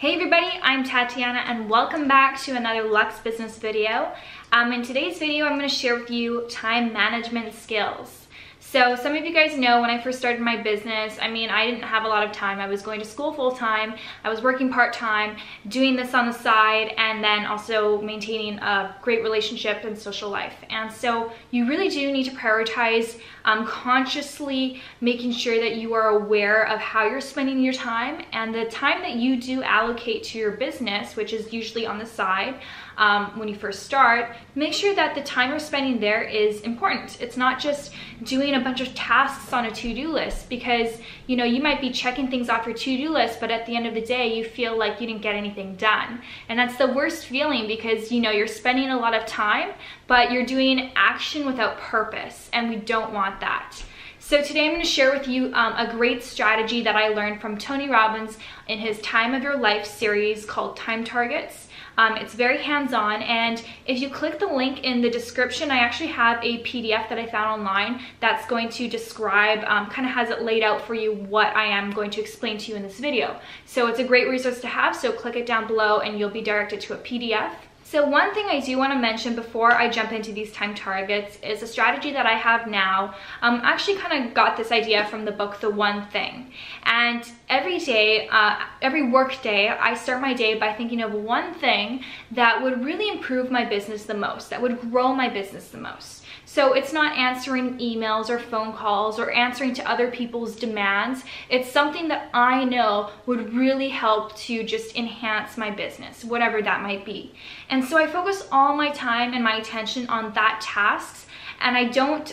Hey everybody, I'm Tatiana and welcome back to another Lux Business video. In today's video, I'm going to share with you time management skills. So some of you guys know when I first started my business, I didn't have a lot of time. I was going to school full-time, I was working part-time, doing this on the side, and then also maintaining a great relationship and social life. And so you really do need to prioritize consciously making sure that you are aware of how you're spending your time and the time that you do allocate to your business, which is usually on the side when you first start. Make sure that the time you're spending there is important. It's not just doing a bunch of tasks on a to-do list, because you might be checking things off your to-do list, but at the end of the day you feel like you didn't get anything done. And that's the worst feeling, because you're spending a lot of time but you're doing action without purpose, and we don't want that. So today I'm going to share with you a great strategy that I learned from Tony Robbins in his Time of Your Life series called Time Targets. It's very hands-on, and if you click the link in the description, I actually have a PDF that I found online that's going to describe, kind of has it laid out for you what I am going to explain to you in this video. So it's a great resource to have, so click it down below and you'll be directed to a PDF. So one thing I do want to mention before I jump into these time targets is a strategy that I have now. I actually kind of got this idea from the book, The One Thing. And every day, every work day, I start my day by thinking of one thing that would really improve my business the most, that would grow my business the most. So it's not answering emails or phone calls or answering to other people's demands. It's something that I know would really help to just enhance my business, whatever that might be. And so I focus all my time and my attention on that task, and I don't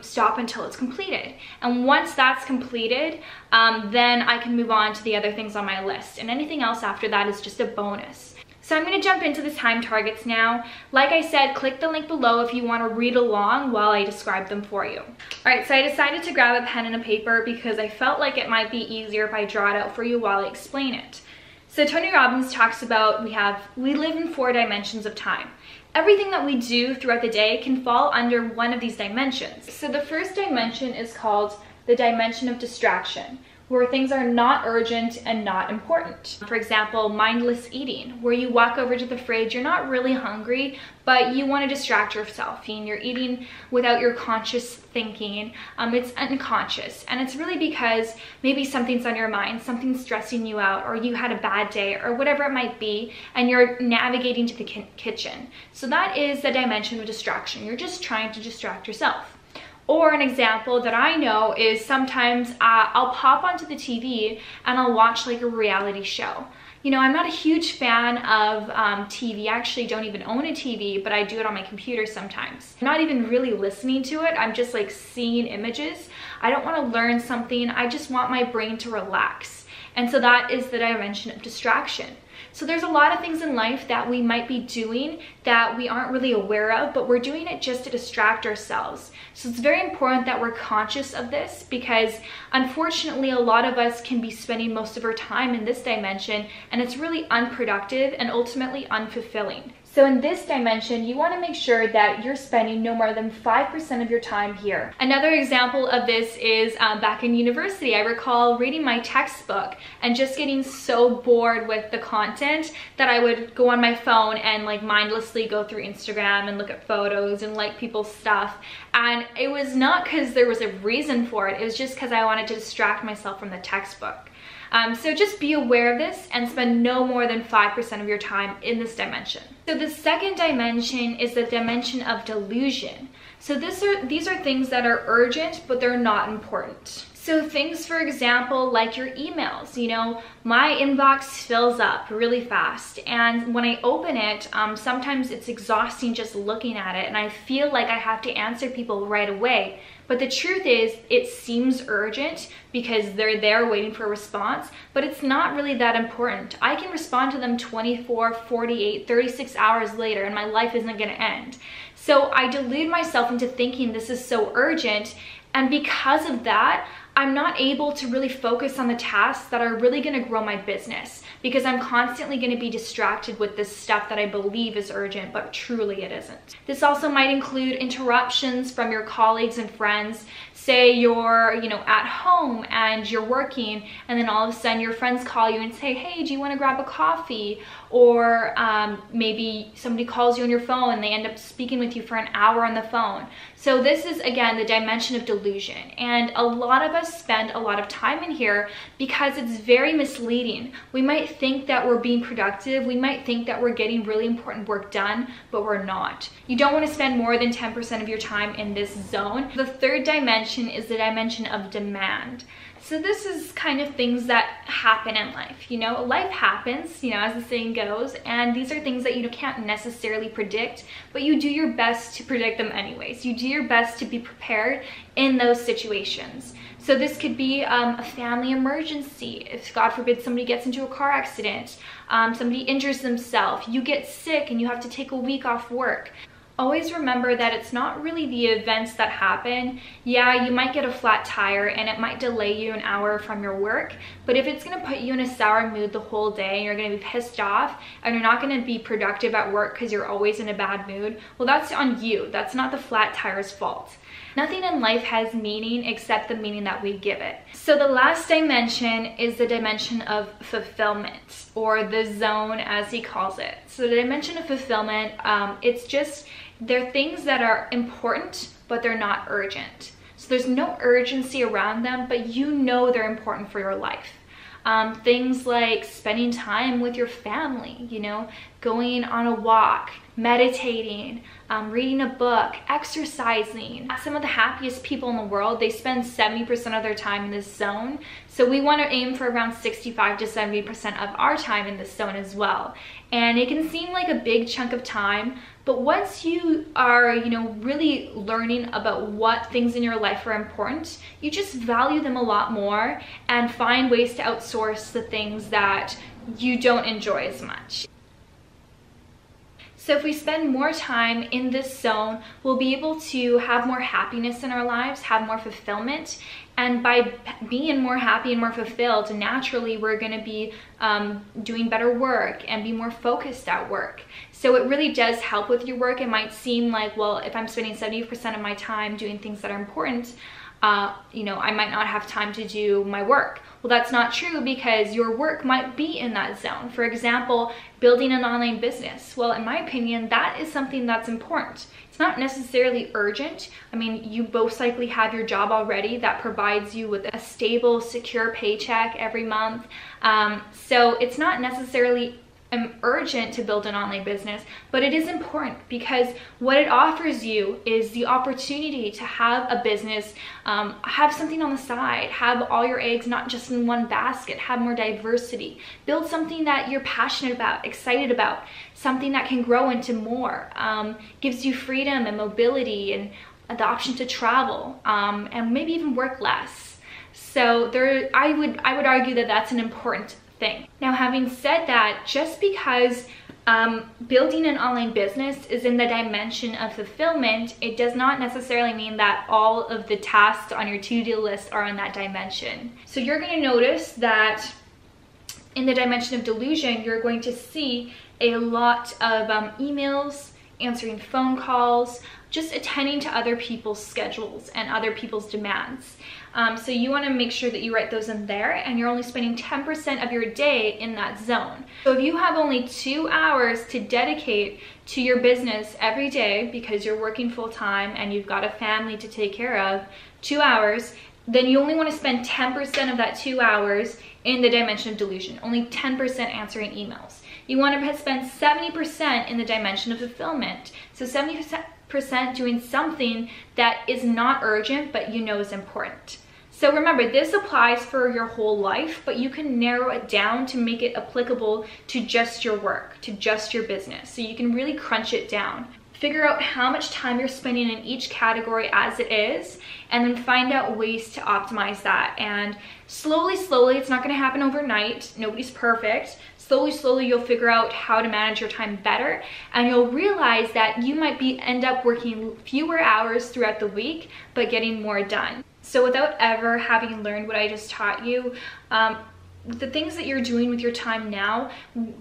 stop until it's completed. And once that's completed, then I can move on to the other things on my list. And anything else after that is just a bonus. So I'm going to jump into the time targets now. Like I said, click the link below if you want to read along while I describe them for you. Alright, so I decided to grab a pen and a paper because I felt like it might be easier if I draw it out for you while I explain it. So Tony Robbins talks about we live in 4 dimensions of time. Everything that we do throughout the day can fall under one of these dimensions. So the first dimension is called the dimension of distraction, where things are not urgent and not important. For example, mindless eating, where you walk over to the fridge, you're not really hungry, but you want to distract yourself, and you're eating without your conscious thinking. It's unconscious, and it's really because maybe something's on your mind, something's stressing you out, or you had a bad day, or whatever it might be, and you're navigating to the kitchen. So that is the dimension of distraction. You're just trying to distract yourself. Or an example that I know is sometimes I'll pop onto the TV and I'll watch like a reality show. I'm not a huge fan of TV. I actually don't even own a TV, but I do it on my computer sometimes. I'm not even really listening to it. I'm just like seeing images. I don't want to learn something. I just want my brain to relax. And so that is the dimension of distraction. So there's a lot of things in life that we might be doing that we aren't really aware of, but we're doing it just to distract ourselves. So it's very important that we're conscious of this, because unfortunately a lot of us can be spending most of our time in this dimension, and it's really unproductive and ultimately unfulfilling. So in this dimension, you want to make sure that you're spending no more than 5% of your time here. Another example of this is back in university. I recall reading my textbook and just getting so bored with the content that I would go on my phone and like mindlessly go through Instagram and look at photos and like people's stuff. And it was not because there was a reason for it. It was just because I wanted to distract myself from the textbook. So just be aware of this and spend no more than 5% of your time in this dimension. So the second dimension is the dimension of delusion. So these are things that are urgent, but they're not important. So things, for example, like your emails. My inbox fills up really fast, and when I open it, sometimes it's exhausting just looking at it, and I feel like I have to answer people right away. But the truth is, it seems urgent because they're there waiting for a response, but it's not really that important. I can respond to them 24, 48, 36 hours later, and my life isn't going to end. So I delude myself into thinking this is so urgent, and because of that, I'm not able to really focus on the tasks that are really going to grow my business because I'm constantly going to be distracted with this stuff that I believe is urgent, but truly it isn't. This also might include interruptions from your colleagues and friends. Say you're, at home and you're working, and then all of a sudden your friends call you and say, hey, do you want to grab a coffee? Or maybe somebody calls you on your phone and they end up speaking with you for an hour on the phone. So this is, again, the dimension of delusion. And a lot of us spend a lot of time in here because it's very misleading. We might think that we're being productive. We might think that we're getting really important work done, but we're not. You don't want to spend more than 10% of your time in this zone. The third dimension is the dimension of demand. So this is kind of things that happen in life. Life happens, as the saying goes, and these are things that you can't necessarily predict, but you do your best to predict them anyways. You do your best to be prepared in those situations. So this could be a family emergency. If God forbid somebody gets into a car accident, somebody injures themselves, you get sick and you have to take a week off work. Always remember that it's not really the events that happen. Yeah, you might get a flat tire and it might delay you an hour from your work, but if it's gonna put you in a sour mood the whole day and you're gonna be pissed off and you're not gonna be productive at work because you're always in a bad mood, well, that's on you. That's not the flat tire's fault. Nothing in life has meaning except the meaning that we give it. So the last dimension is the dimension of fulfillment, or the zone as he calls it. So the dimension of fulfillment, it's just, they're things that are important, but they're not urgent. So there's no urgency around them, but they're important for your life. Things like spending time with your family, going on a walk, meditating, reading a book, exercising. Some of the happiest people in the world, they spend 70% of their time in this zone. So we want to aim for around 65 to 70% of our time in this zone as well. And it can seem like a big chunk of time, but once you are, really learning about what things in your life are important, you just value them a lot more and find ways to outsource the things that you don't enjoy as much. So if we spend more time in this zone, we'll be able to have more happiness in our lives, have more fulfillment. And by being more happy and more fulfilled, naturally we're going to be doing better work and be more focused at work. So it really does help with your work. It might seem like, well, if I'm spending 70% of my time doing things that are important, I might not have time to do my work. Well, that's not true because your work might be in that zone. For example, building an online business. Well, in my opinion, that is something that's important. It's not necessarily urgent. I mean, you most likely have your job already that provides you with a stable, secure paycheck every month. So it's not necessarily urgent to build an online business, but it is important because what it offers you is the opportunity to have a business, have something on the side, have all your eggs not just in one basket, have more diversity, build something that you're passionate about, excited about, something that can grow into more, gives you freedom and mobility and the option to travel, and maybe even work less. So I would argue that that's an important thing. Now, having said that, just because building an online business is in the dimension of fulfillment, it does not necessarily mean that all of the tasks on your to-do list are in that dimension. So you're going to notice that in the dimension of delusion, you're going to see a lot of emails, answering phone calls, just attending to other people's schedules and other people's demands. So you want to make sure that you write those in there, and you're only spending 10% of your day in that zone. So if you have only 2 hours to dedicate to your business every day because you're working full-time and you've got a family to take care of, 2 hours, then you only want to spend 10% of that 2 hours in the dimension of delusion, only 10% answering emails. You want to spend 70% in the dimension of fulfillment. So 70% doing something that is not urgent, but is important. So remember, this applies for your whole life, but you can narrow it down to make it applicable to just your work, to just your business. So you can really crunch it down. Figure out how much time you're spending in each category as it is, and then find out ways to optimize that. And slowly, it's not going to happen overnight. Nobody's perfect. Slowly, you'll figure out how to manage your time better, and you'll realize that you might end up working fewer hours throughout the week, but getting more done. So So without ever having learned what I just taught you, the things that you're doing with your time now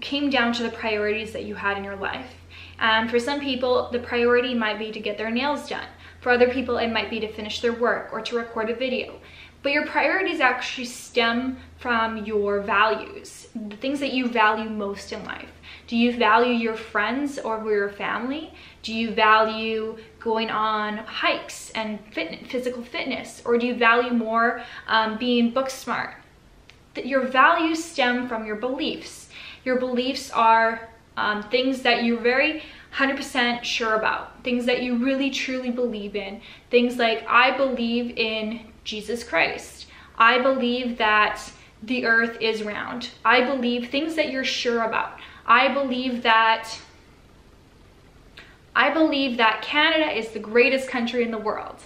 came down to the priorities that you had in your life. And for some people, the priority might be to get their nails done. For other people, it might be to finish their work or to record a video. But your priorities actually stem from your values, the things that you value most in life. Do you value your friends over your family? Do you value going on hikes and physical fitness? Or do you value more being book smart? Your values stem from your beliefs. Your beliefs are things that you're very 100% sure about, things that you really truly believe in. Things like, I believe in Jesus Christ. I believe that the earth is round. I believe things that you're sure about. I believe that Canada is the greatest country in the world.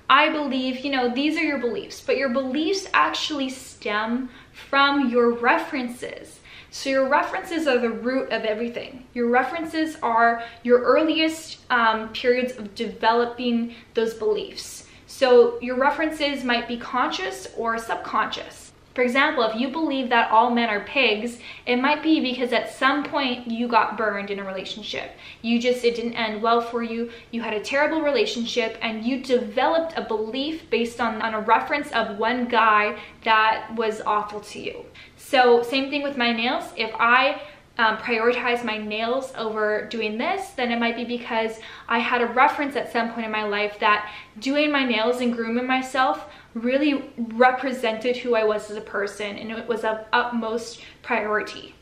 I believe, these are your beliefs, but your beliefs actually stem from your references. So your references are the root of everything. Your references are your earliest periods of developing those beliefs. So your references might be conscious or subconscious. For example, if you believe that all men are pigs, it might be because at some point you got burned in a relationship. It didn't end well for you. You had a terrible relationship and you developed a belief based on a reference of one guy that was awful to you. So same thing with my nails. If I prioritize my nails over doing this, then it might be because I had a reference at some point in my life that doing my nails and grooming myself really represented who I was as a person, and it was of utmost priority.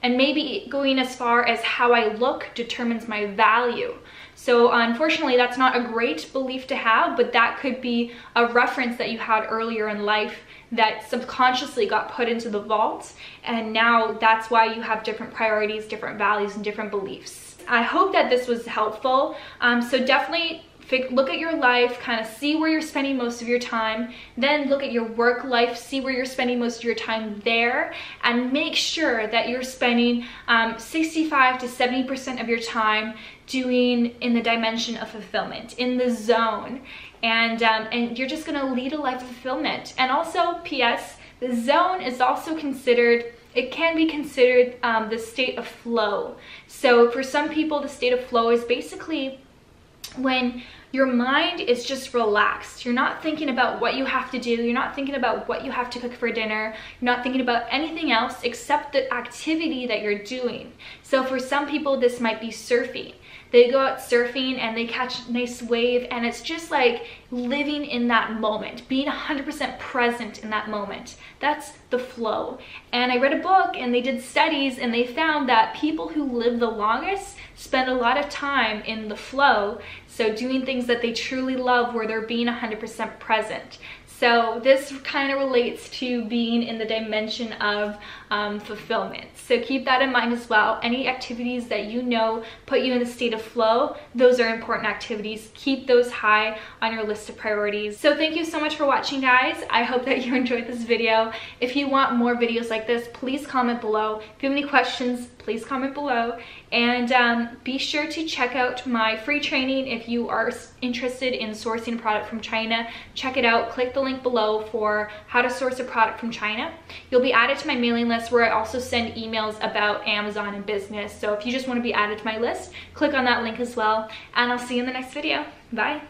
And maybe going as far as how I look determines my value. So unfortunately, that's not a great belief to have, but that could be a reference that you had earlier in life that subconsciously got put into the vault, and now that's why you have different priorities, different values, and different beliefs. I hope that this was helpful. So definitely look at your life, kind of see where you're spending most of your time, then look at your work life, see where you're spending most of your time there, and make sure that you're spending 65 to 70% of your time doing in the dimension of fulfillment, in the zone. And you're just gonna lead a life of fulfillment. And also, P.S., the zone is also considered, it can be considered the state of flow. So for some people, the state of flow is basically when your mind is just relaxed. You're not thinking about what you have to do. You're not thinking about what you have to cook for dinner. You're not thinking about anything else except the activity that you're doing. So for some people, this might be surfing. They go out surfing and they catch a nice wave, and it's just like living in that moment, being 100% present in that moment. That's the flow. And I read a book and they did studies and they found that people who live the longest spend a lot of time in the flow. So doing things that they truly love where they're being 100% present. So this kind of relates to being in the dimension of fulfillment. So keep that in mind as well. Any activities that you know put you in a state of flow, those are important activities. Keep those high on your list of priorities. So thank you so much for watching, guys. I hope that you enjoyed this video. If you want more videos like this, please comment below. If you have any questions, please comment below. And be sure to check out my free training if you are interested in sourcing a product from China. Check it out. Click the link below for how to source a product from China. You'll be added to my mailing list where I also send emails about Amazon and business. So if you just want to be added to my list, click on that link as well. And I'll see you in the next video. Bye.